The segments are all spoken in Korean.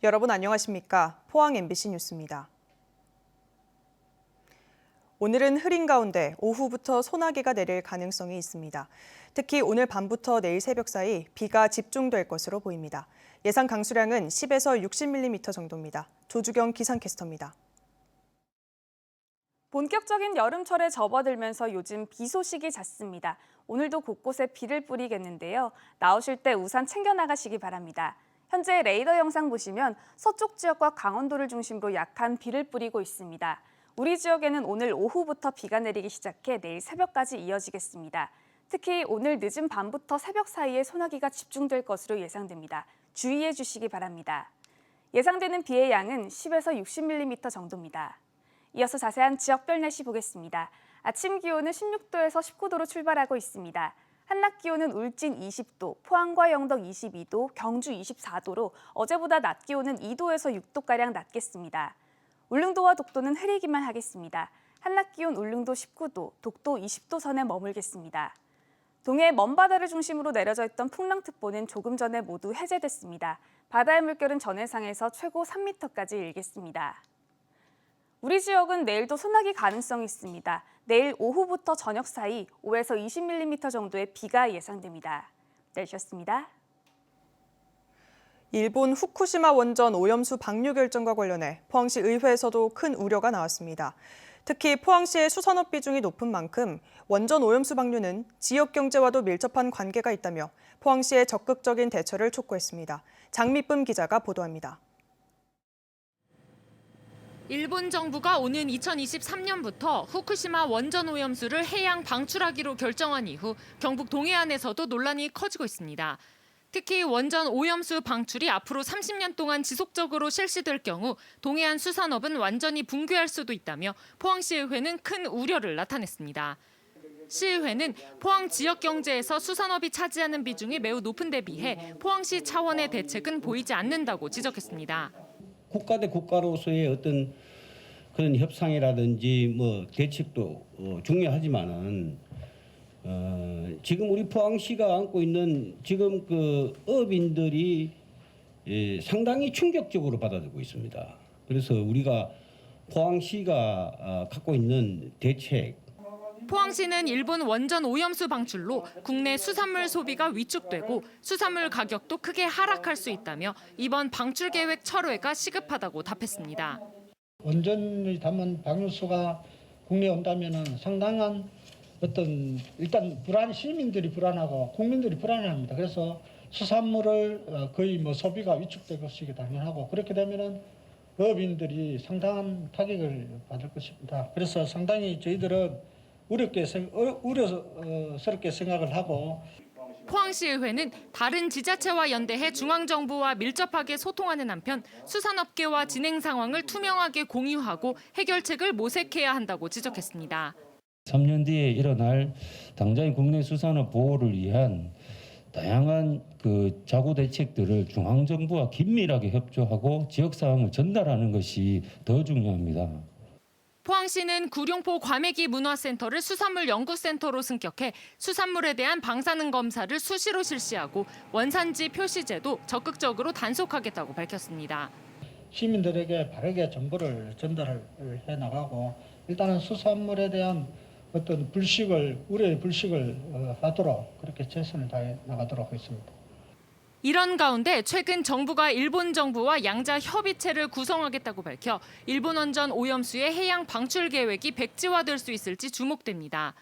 여러분 안녕하십니까? 포항 MBC 뉴스입니다. 오늘은 흐린 가운데 오후부터 소나기가 내릴 가능성이 있습니다. 특히 오늘 밤부터 내일 새벽 사이 비가 집중될 것으로 보입니다. 예상 강수량은 10에서 60mm 정도입니다. 조주경 기상캐스터입니다. 본격적인 여름철에 접어들면서 요즘 비 소식이 잦습니다. 오늘도 곳곳에 비를 뿌리겠는데요. 나오실 때 우산 챙겨 나가시기 바랍니다. 현재 레이더 영상 보시면 서쪽 지역과 강원도를 중심으로 약한 비를 뿌리고 있습니다. 우리 지역에는 오늘 오후부터 비가 내리기 시작해 내일 새벽까지 이어지겠습니다. 특히 오늘 늦은 밤부터 새벽 사이에 소나기가 집중될 것으로 예상됩니다. 주의해 주시기 바랍니다. 예상되는 비의 양은 10에서 60mm 정도입니다. 이어서 자세한 지역별 날씨 보겠습니다. 아침 기온은 16도에서 19도로 출발하고 있습니다. 한낮 기온은 울진 20도, 포항과 영덕 22도, 경주 24도로 어제보다 낮 기온은 2도에서 6도가량 낮겠습니다. 울릉도와 독도는 흐리기만 하겠습니다. 한낮 기온 울릉도 19도, 독도 20도 선에 머물겠습니다. 동해 먼바다를 중심으로 내려져 있던 풍랑특보는 조금 전에 모두 해제됐습니다. 바다의 물결은 전해상에서 최고 3m까지 일겠습니다. 우리 지역은 내일도 소나기 가능성이 있습니다. 내일 오후부터 저녁 사이 5에서 20mm 정도의 비가 예상됩니다. 날씨였습니다. 일본 후쿠시마 원전 오염수 방류 결정과 관련해 포항시 의회에서도 큰 우려가 나왔습니다. 특히 포항시의 수산업 비중이 높은 만큼 원전 오염수 방류는 지역 경제와도 밀접한 관계가 있다며 포항시의 적극적인 대처를 촉구했습니다. 장미쁨 기자가 보도합니다. 일본 정부가 오는 2023년부터 후쿠시마 원전 오염수를 해양 방출하기로 결정한 이후 경북 동해안에서도 논란이 커지고 있습니다. 특히 원전 오염수 방출이 앞으로 30년 동안 지속적으로 실시될 경우 동해안 수산업은 완전히 붕괴할 수도 있다며 포항시의회는 큰 우려를 나타냈습니다. 시의회는 포항 지역 경제에서 수산업이 차지하는 비중이 매우 높은 데 비해 포항시 차원의 대책은 보이지 않는다고 지적했습니다. 국가 대 국가로서의 어떤 그런 협상이라든지 대책도 중요하지만은 지금 우리 포항시가 안고 있는 지금 그 어민들이 상당히 충격적으로 받아들이고 있습니다. 그래서 우리가 포항시가 갖고 있는 대책. 포항시는 일본 원전 오염수 방출로 국내 수산물 소비가 위축되고 수산물 가격도 크게 하락할 수 있다며 이번 방출 계획 철회가 시급하다고 답했습니다. 원전을 담은 방류수가 국내에 온다면은 상당한 어떤 일단 시민들이 불안하고 국민들이 불안합니다. 그래서 수산물을 거의 소비가 위축될 것이기 당연하고 그렇게 되면은 어민들이 상당한 타격을 받을 것입니다. 그래서 상당히 저희들은 우려스럽게 생각을 하고 포항시의회는 다른 지자체와 연대해 중앙정부와 밀접하게 소통하는 한편 수산업계와 진행 상황을 투명하게 공유하고 해결책을 모색해야 한다고 지적했습니다. 3년 뒤에 일어날 당장의 국내 수산업 보호를 위한 다양한 자구 대책들을 중앙정부와 긴밀하게 협조하고 지역 사항을 전달하는 것이 더 중요합니다. 포항시는 구룡포 과메기 문화센터를 수산물 연구센터로 승격해 수산물에 대한 방사능 검사를 수시로 실시하고 원산지 표시제도 적극적으로 단속하겠다고 밝혔습니다. 시민들에게 바르게 정보를 전달을 해나가고 일단은 수산물에 대한 어떤 우려의 불식을 하도록 그렇게 최선을 다해 나가도록 하겠습니다. 이런 가운데 최근 정부가 일본 정부와 양자 협의체를 구성하겠다고 밝혀 일본 원전 오염수의 해양 방출 계획이 백지화될 수 있을지 주목됩니다.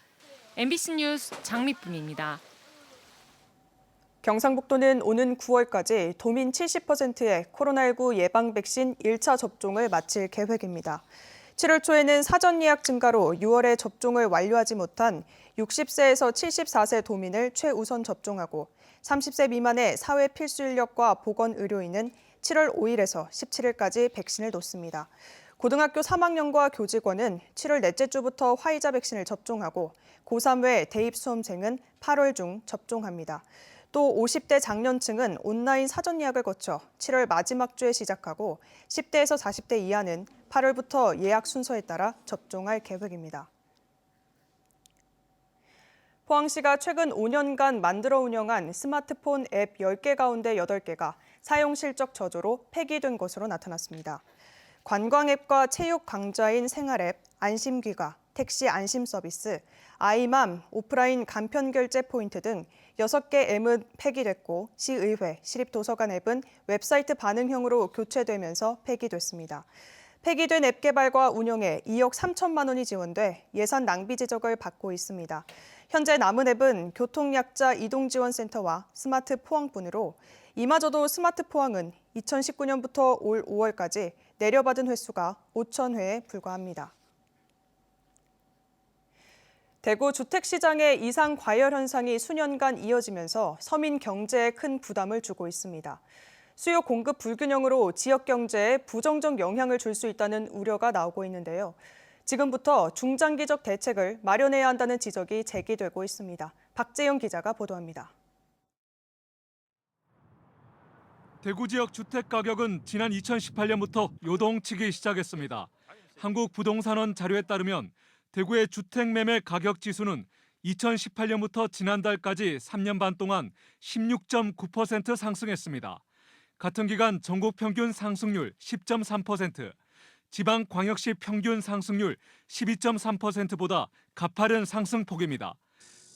MBC 뉴스 장미쁨입니다. 경상북도는 오는 9월까지 도민 70%의 코로나19 예방 백신 1차 접종을 마칠 계획입니다. 7월 초에는 사전 예약 증가로 6월에 접종을 완료하지 못한 60세에서 74세 도민을 최우선 접종하고 30세 미만의 사회 필수 인력과 보건 의료인은 7월 5일에서 17일까지 백신을 놓습니다. 고등학교 3학년과 교직원은 7월 넷째 주부터 화이자 백신을 접종하고 고3 외 대입 수험생은 8월 중 접종합니다. 또 50대 장년층은 온라인 사전 예약을 거쳐 7월 마지막 주에 시작하고 10대에서 40대 이하는 8월부터 예약 순서에 따라 접종할 계획입니다. 포항시가 최근 5년간 만들어 운영한 스마트폰 앱 10개 가운데 8개가 사용 실적 저조로 폐기된 것으로 나타났습니다. 관광 앱과 체육 강좌인 생활 앱, 안심귀가, 택시 안심 서비스, 아이맘, 오프라인 간편 결제 포인트 등 6개 앱은 폐기됐고 시의회, 시립도서관 앱은 웹사이트 반응형으로 교체되면서 폐기됐습니다. 폐기된 앱 개발과 운영에 2억 3천만 원이 지원돼 예산 낭비 지적을 받고 있습니다. 현재 남은 앱은 교통약자 이동지원센터와 스마트 포항뿐으로 이마저도 스마트 포항은 2019년부터 올 5월까지 내려받은 횟수가 5천 회에 불과합니다. 대구 주택시장의 이상 과열 현상이 수년간 이어지면서 서민 경제에 큰 부담을 주고 있습니다. 수요 공급 불균형으로 지역 경제에 부정적 영향을 줄 수 있다는 우려가 나오고 있는데요. 지금부터 중장기적 대책을 마련해야 한다는 지적이 제기되고 있습니다. 박재영 기자가 보도합니다. 대구 지역 주택 가격은 지난 2018년부터 요동치기 시작했습니다. 한국부동산원 자료에 따르면 대구의 주택 매매 가격 지수는 2018년부터 지난달까지 3년 반 동안 16.9% 상승했습니다. 같은 기간 전국 평균 상승률 10.3%, 지방 광역시 평균 상승률 12.3%보다 가파른 상승폭입니다.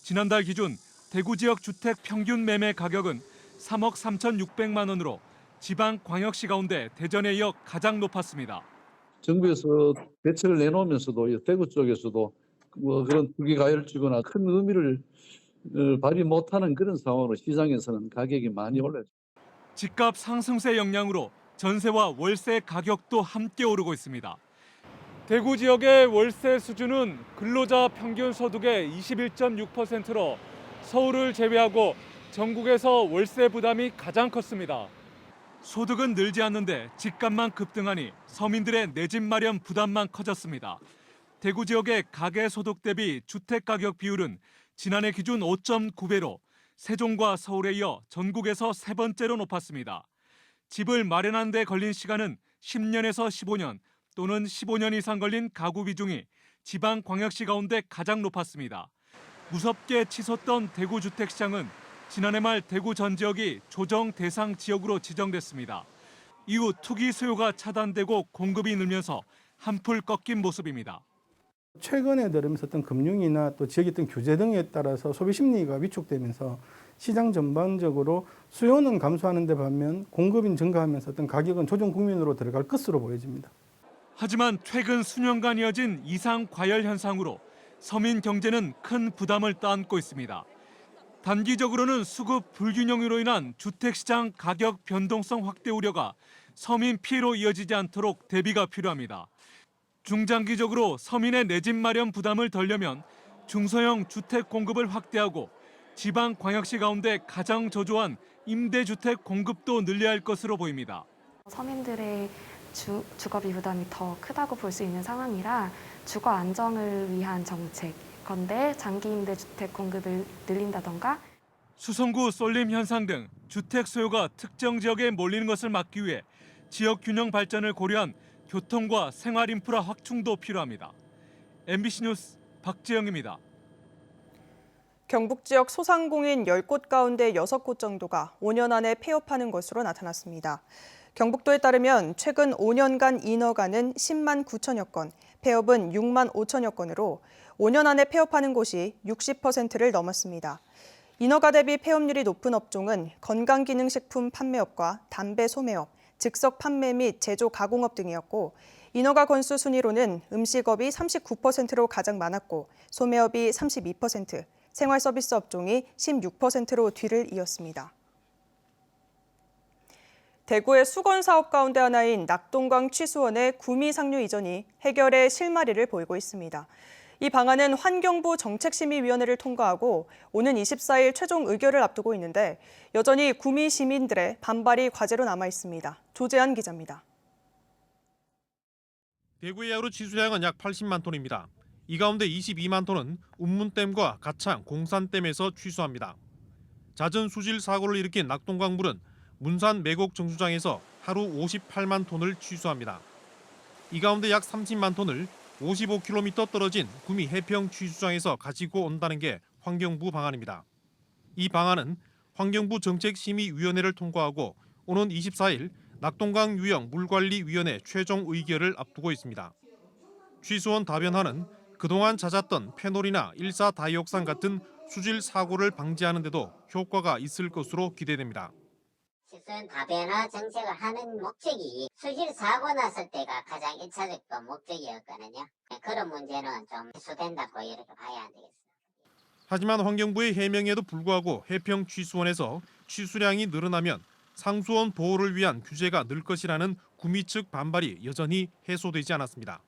지난달 기준 대구 지역 주택 평균 매매 가격은 3억 3,600만 원으로 지방 광역시 가운데 대전에 이어 가장 높았습니다. 정부에서 대책을 내놓으면서도 대구 쪽에서도 그런 투기 가열주거나 큰 의미를 발휘 못하는 그런 상황으로 시장에서는 가격이 많이 올랐죠. 집값 상승세 영향으로 전세와 월세 가격도 함께 오르고 있습니다. 대구 지역의 월세 수준은 근로자 평균 소득의 21.6%로 서울을 제외하고 전국에서 월세 부담이 가장 컸습니다. 소득은 늘지 않는데 집값만 급등하니 서민들의 내 집 마련 부담만 커졌습니다. 대구 지역의 가계 소득 대비 주택 가격 비율은 지난해 기준 5.9배로 세종과 서울에 이어 전국에서 세 번째로 높았습니다. 집을 마련하는 데 걸린 시간은 10년에서 15년 또는 15년 이상 걸린 가구 비중이 지방 광역시 가운데 가장 높았습니다. 무섭게 치솟던 대구 주택시장은 지난해 말 대구 전 지역이 조정 대상 지역으로 지정됐습니다. 이후 투기 수요가 차단되고 공급이 늘면서 한풀 꺾인 모습입니다. 최근에 들으면서 어떤 금융이나 또 지역의 어떤 규제 등에 따라서 소비 심리가 위축되면서 시장 전반적으로 수요는 감소하는 데 반면 공급이 증가하면서 어떤 가격은 조정 국면으로 들어갈 것으로 보여집니다. 하지만 최근 수년간 이어진 이상 과열 현상으로 서민 경제는 큰 부담을 떠안고 있습니다. 단기적으로는 수급 불균형으로 인한 주택시장 가격 변동성 확대 우려가 서민 피해로 이어지지 않도록 대비가 필요합니다. 중장기적으로 서민의 내 집 마련 부담을 덜려면 중소형 주택 공급을 확대하고 지방 광역시 가운데 가장 저조한 임대주택 공급도 늘려야 할 것으로 보입니다. 서민들의 주거비 부담이 더 크다고 볼 수 있는 상황이라 주거 안정을 위한 정책, 건데 장기 임대주택 공급을 늘린다던가 수성구 쏠림 현상 등 주택 수요가 특정 지역에 몰리는 것을 막기 위해 지역 균형 발전을 고려한 교통과 생활 인프라 확충도 필요합니다. MBC 뉴스 박재영입니다. 경북 지역 소상공인 10곳 가운데 6곳 정도가 5년 안에 폐업하는 것으로 나타났습니다. 경북도에 따르면 최근 5년간 인허가는 10만 9천여 건, 폐업은 6만 5천여 건으로 5년 안에 폐업하는 곳이 60%를 넘었습니다. 인허가 대비 폐업률이 높은 업종은 건강기능식품 판매업과 담배 소매업, 즉석 판매 및 제조 가공업 등이었고 인허가 건수 순위로는 음식업이 39%로 가장 많았고 소매업이 32%, 생활서비스 업종이 16%로 뒤를 이었습니다. 대구의 수건 사업 가운데 하나인 낙동강 취수원의 구미 상류 이전이 해결의 실마리를 보이고 있습니다. 이 방안은 환경부 정책심의위원회를 통과하고 오는 24일 최종 의결을 앞두고 있는데 여전히 구미 시민들의 반발이 과제로 남아 있습니다. 조재한 기자입니다. 대구의 하루 취수량은 약 80만 톤입니다. 이 가운데 22만 톤은 운문댐과 가창, 공산댐에서 취수합니다. 잦은 수질 사고를 일으킨 낙동강물은 문산 매곡 정수장에서 하루 58만 톤을 취수합니다. 이 가운데 약 30만 톤을 55km 떨어진 구미 해평 취수장에서 가지고 온다는 게 환경부 방안입니다. 이 방안은 환경부 정책심의위원회를 통과하고 오는 24일 낙동강 유형 물관리위원회 최종 의결을 앞두고 있습니다. 취수원 답변안은 그동안 잦았던 페놀이나 일사다이옥산 같은 수질 사고를 방지하는 데도 효과가 있을 것으로 기대됩니다. 취수원 다변화 정책을 하는 목적이 수질 사고 났을 때가 가장 1차적 목적이었거든요. 그런 문제는 좀 해소된다고 이렇게 봐야 안 되겠습니다. 하지만 환경부의 해명에도 불구하고 해평 취수원에서 취수량이 늘어나면 상수원 보호를 위한 규제가 늘 것이라는 구미 측 반발이 여전히 해소되지 않았습니다.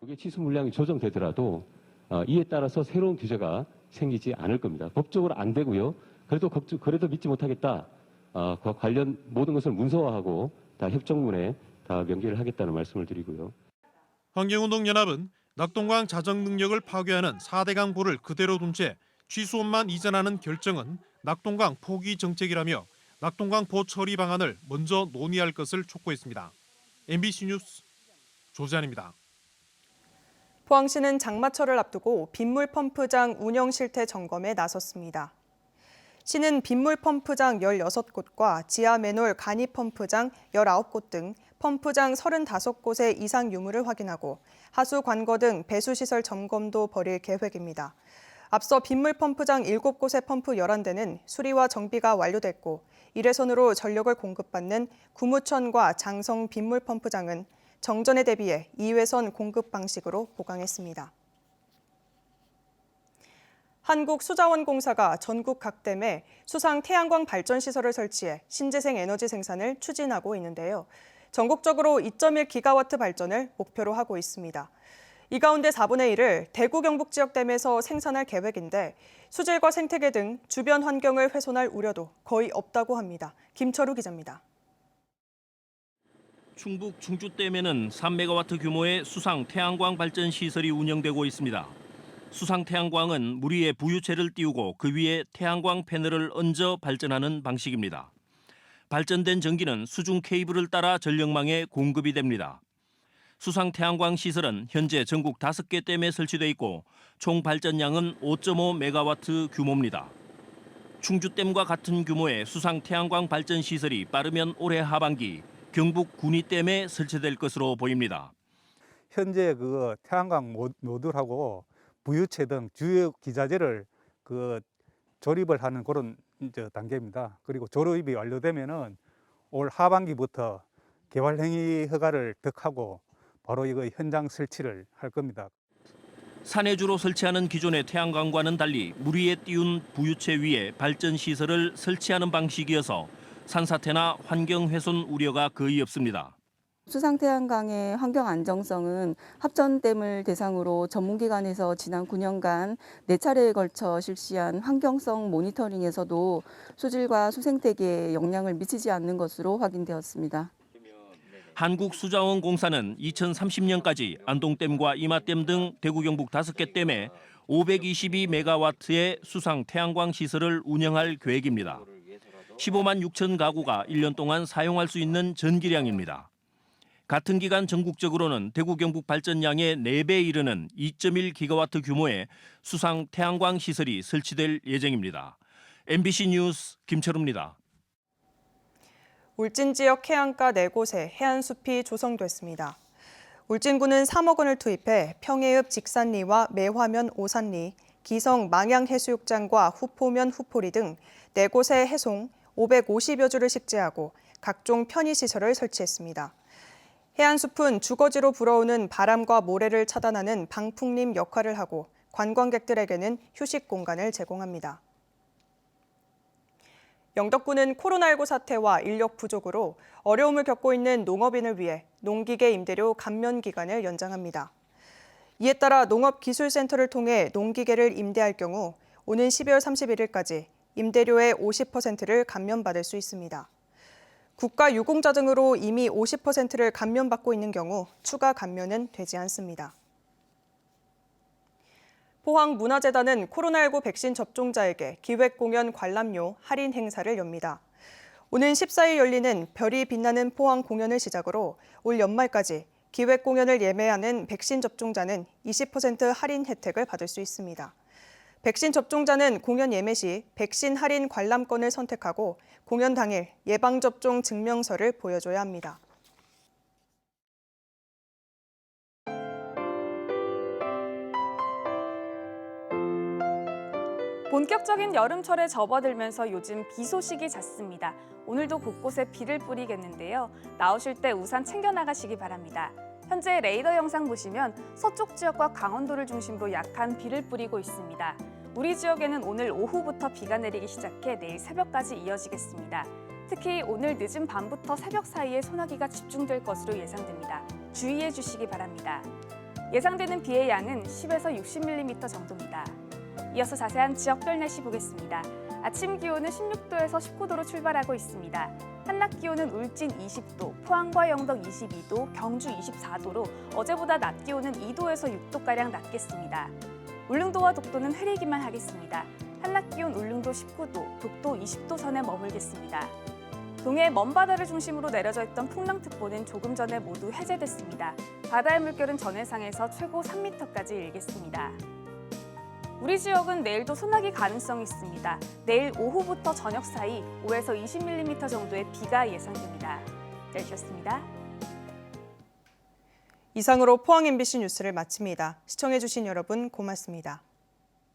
이게 취수 물량이 조정되더라도 이에 따라서 새로운 규제가 생기지 않을 겁니다. 법적으로 안 되고요. 그래도 믿지 못하겠다. 관련 모든 것을 문서화하고 다 협정문에 다 명기를 하겠다는 말씀을 드리고요. 환경운동연합은 낙동강 자정 능력을 파괴하는 4대강 보를 그대로 둔 채 취수원만 이전하는 결정은 낙동강 포기 정책이라며 낙동강 보 처리 방안을 먼저 논의할 것을 촉구했습니다. MBC 뉴스 조재환입니다. 포항시는 장마철을 앞두고 빗물 펌프장 운영 실태 점검에 나섰습니다. 시는 빗물 펌프장 16곳과 지하 맨홀 간이 펌프장 19곳 등 펌프장 35곳의 이상 유무를 확인하고 하수 관거 등 배수시설 점검도 벌일 계획입니다. 앞서 빗물 펌프장 7곳의 펌프 11대는 수리와 정비가 완료됐고 1회선으로 전력을 공급받는 구무천과 장성 빗물 펌프장은 정전에 대비해 2회선 공급 방식으로 보강했습니다. 한국수자원공사가 전국 각 댐에 수상 태양광 발전 시설을 설치해 신재생 에너지 생산을 추진하고 있는데요. 전국적으로 2.1기가와트 발전을 목표로 하고 있습니다. 이 가운데 4분의 1을 대구 경북 지역 댐에서 생산할 계획인데 수질과 생태계 등 주변 환경을 훼손할 우려도 거의 없다고 합니다. 김철우 기자입니다. 충북 충주댐에는 3메가와트 규모의 수상 태양광 발전 시설이 운영되고 있습니다. 수상 태양광은 물 위에 부유체를 띄우고 그 위에 태양광 패널을 얹어 발전하는 방식입니다. 발전된 전기는 수중 케이블을 따라 전력망에 공급이 됩니다. 수상 태양광 시설은 현재 전국 5개 댐에 설치돼 있고 총 발전량은 5.5메가와트 규모입니다. 충주댐과 같은 규모의 수상 태양광 발전 시설이 빠르면 올해 하반기 경북 군위댐에 설치될 것으로 보입니다. 현재 그 태양광 모듈하고 부유체 등 주요 기자재를 조립을 하는 그런 단계입니다. 그리고 조립이 완료되면은 올 하반기부터 개발 행위 허가를 득하고 바로 이거 현장 설치를 할 겁니다. 산해주로 설치하는 기존의 태양광과는 달리 물 위에 띄운 부유체 위에 발전 시설을 설치하는 방식이어서 산사태나 환경 훼손 우려가 거의 없습니다. 수상 태양광의 환경 안정성은 합전댐을 대상으로 전문기관에서 지난 9년간 4차례에 걸쳐 실시한 환경성 모니터링에서도 수질과 수생태계에 영향을 미치지 않는 것으로 확인되었습니다. 한국수자원공사는 2030년까지 안동댐과 이마댐 등 대구 경북 5개 댐에 522메가와트의 수상 태양광 시설을 운영할 계획입니다. 15만 6천 가구가 1년 동안 사용할 수 있는 전기량입니다. 같은 기간 전국적으로는 대구 경북 발전량의 4배에 이르는 2.1기가와트 규모의 수상 태양광 시설이 설치될 예정입니다. MBC 뉴스 김철우입니다. 울진 지역 해안가 4곳에 해안숲이 조성됐습니다. 울진군은 3억 원을 투입해 평해읍 직산리와 매화면 오산리, 기성 망양해수욕장과 후포면 후포리 등 4곳의 해송 550여 주를 식재하고 각종 편의시설을 설치했습니다. 해안숲은 주거지로 불어오는 바람과 모래를 차단하는 방풍림 역할을 하고 관광객들에게는 휴식 공간을 제공합니다. 영덕군은 코로나19 사태와 인력 부족으로 어려움을 겪고 있는 농업인을 위해 농기계 임대료 감면 기간을 연장합니다. 이에 따라 농업기술센터를 통해 농기계를 임대할 경우 오는 12월 31일까지 임대료의 50%를 감면받을 수 있습니다. 국가 유공자 등으로 이미 50%를 감면받고 있는 경우 추가 감면은 되지 않습니다. 포항문화재단은 코로나19 백신 접종자에게 기획공연 관람료 할인 행사를 엽니다. 오는 14일 열리는 별이 빛나는 포항 공연을 시작으로 올 연말까지 기획공연을 예매하는 백신 접종자는 20% 할인 혜택을 받을 수 있습니다. 백신 접종자는 공연 예매 시 백신 할인 관람권을 선택하고 공연 당일 예방접종 증명서를 보여줘야 합니다. 본격적인 여름철에 접어들면서 요즘 비 소식이 잦습니다. 오늘도 곳곳에 비를 뿌리겠는데요. 나오실 때 우산 챙겨 나가시기 바랍니다. 현재 레이더 영상 보시면 서쪽 지역과 강원도를 중심으로 약한 비를 뿌리고 있습니다. 우리 지역에는 오늘 오후부터 비가 내리기 시작해 내일 새벽까지 이어지겠습니다. 특히 오늘 늦은 밤부터 새벽 사이에 소나기가 집중될 것으로 예상됩니다. 주의해 주시기 바랍니다. 예상되는 비의 양은 10에서 60mm 정도입니다. 이어서 자세한 지역별 날씨 보겠습니다. 아침 기온은 16도에서 19도로 출발하고 있습니다. 한낮 기온은 울진 20도, 포항과 영덕 22도, 경주 24도로 어제보다 낮 기온은 2도에서 6도가량 낮겠습니다. 울릉도와 독도는 흐리기만 하겠습니다. 한낮 기온 울릉도 19도, 독도 20도 선에 머물겠습니다. 동해 먼바다를 중심으로 내려져 있던 풍랑특보는 조금 전에 모두 해제됐습니다. 바다의 물결은 전해상에서 최고 3m까지 일겠습니다. 우리 지역은 내일도 소나기 가능성이 있습니다. 내일 오후부터 저녁 사이 5에서 20mm 정도의 비가 예상됩니다. 날씨였습니다. 이상으로 포항 MBC 뉴스를 마칩니다. 시청해주신 여러분 고맙습니다.